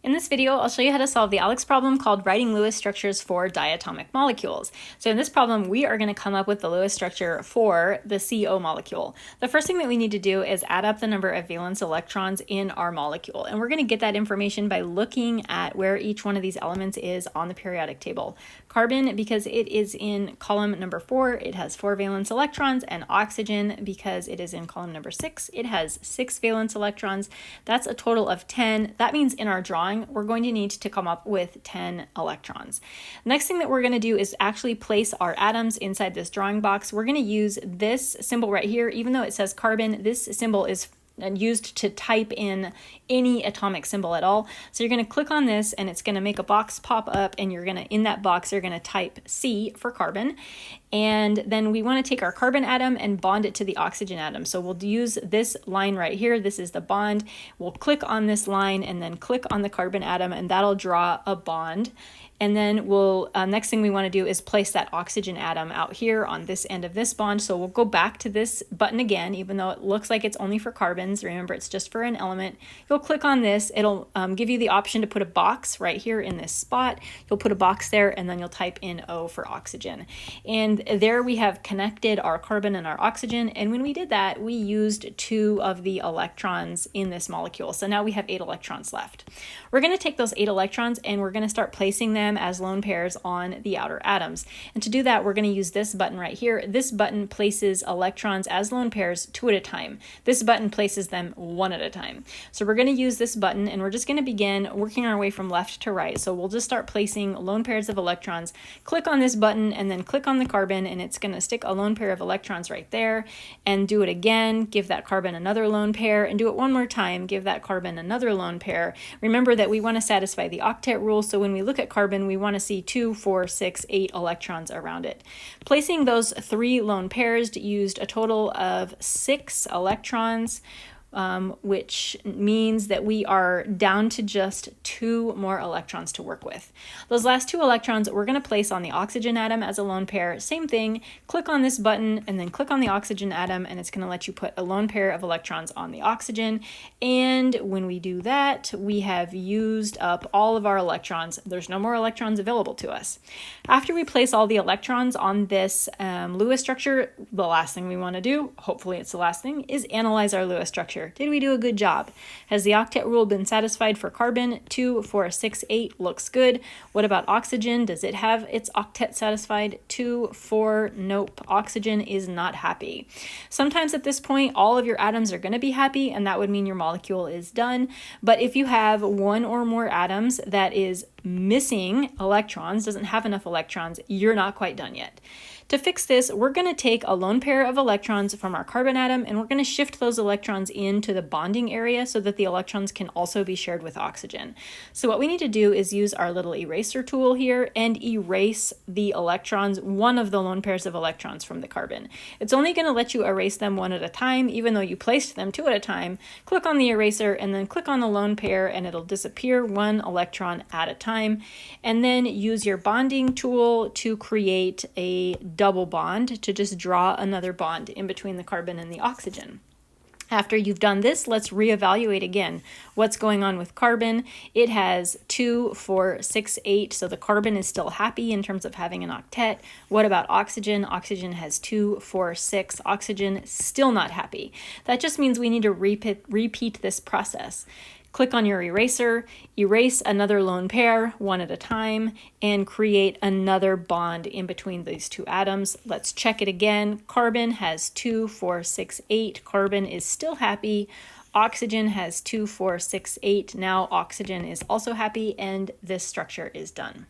In this video, I'll show you how to solve the ALEKS problem called writing Lewis structures for diatomic molecules. So in this problem, we are going to come up with the Lewis structure for the CO molecule. The first thing that we need to do is add up the number of valence electrons in our molecule. And we're going to get that information by looking at where each one of these elements is on the periodic table. Carbon, because it is in column number 4, it has 4 valence electrons, and oxygen, because it is in column number 6, it has 6 valence electrons. That's a total of 10. That means in our drawing, we're going to need to come up with 10 electrons. Next thing that we're going to do is actually place our atoms inside this drawing box. We're going to use this symbol right here. Even though it says carbon, this symbol is used to type in any atomic symbol at all. So you're going to click on this and it's going to make a box pop up, and you're going to, in that box, you're going to type C for carbon. And then we want to take our carbon atom and bond it to the oxygen atom. So we'll use this line right here. This is the bond. We'll click on this line and then click on the carbon atom, and that'll draw a bond. And then we'll, next thing we want to do is place that oxygen atom out here on this end of this bond. So we'll go back to this button again, even though it looks like it's only for carbons. Remember, it's just for an element. You'll click on this. It'll give you the option to put a box right here in this spot. You'll put a box there, and then you'll type in O for oxygen. And there we have connected our carbon and our oxygen. And when we did that, we used 2 of the electrons in this molecule. So now we have 8 electrons left. We're going to take those 8 electrons and we're going to start placing them as lone pairs on the outer atoms. And to do that, we're going to use this button right here. This button places electrons as lone pairs 2 at a time. This button places them 1 at a time. So we're going to use this button, and we're just going to begin working our way from left to right. So we'll just start placing lone pairs of electrons. Click on this button and then click on the carbon, and it's going to stick a lone pair of electrons right there. And do it again, give that carbon another lone pair, and do it one more time, give that carbon another lone pair. Remember that we want to satisfy the octet rule, so when we look at carbon, we want to see 2, 4, 6, 8 electrons around it. Placing those 3 lone pairs used a total of 6 electrons, which means that we are down to just 2 more electrons to work with. Those last 2 electrons we're going to place on the oxygen atom as a lone pair. Same thing, click on this button and then click on the oxygen atom, and it's going to let you put a lone pair of electrons on the oxygen. And when we do that, we have used up all of our electrons. There's no more electrons available to us. After we place all the electrons on this Lewis structure, the last thing we want to do, hopefully it's the last thing, is analyze our Lewis structure. Did we do a good job? Has the octet rule been satisfied for carbon? 2, 4, 6, 8 looks good. What about oxygen? Does it have its octet satisfied? 2, 4, nope. Oxygen is not happy. Sometimes at this point, all of your atoms are going to be happy, and that would mean your molecule is done. But if you have 1 or more atoms that is missing electrons, doesn't have enough electrons, you're not quite done yet. To fix this, we're going to take a lone pair of electrons from our carbon atom, and we're going to shift those electrons into the bonding area so that the electrons can also be shared with oxygen. So what we need to do is use our little eraser tool here and erase the electrons, one of the lone pairs of electrons from the carbon. It's only going to let you erase them 1 at a time, even though you placed them 2 at a time. Click on the eraser and then click on the lone pair, and it'll disappear 1 electron at a time. And then use your bonding tool to create a double bond, to just draw another bond in between the carbon and the oxygen. After you've done this, let's reevaluate again. What's going on with carbon? It has 2, 4, 6, 8, so the carbon is still happy in terms of having an octet. What about oxygen? Oxygen has 2, 4, 6. Oxygen still not happy. That just means we need to repeat this process. Click on your eraser, erase another lone pair 1 at a time, and create another bond in between these 2 atoms. Let's check it again. Carbon has 2, 4, 6, 8. Carbon is still happy. Oxygen has 2, 4, 6, 8. Now oxygen is also happy, and this structure is done.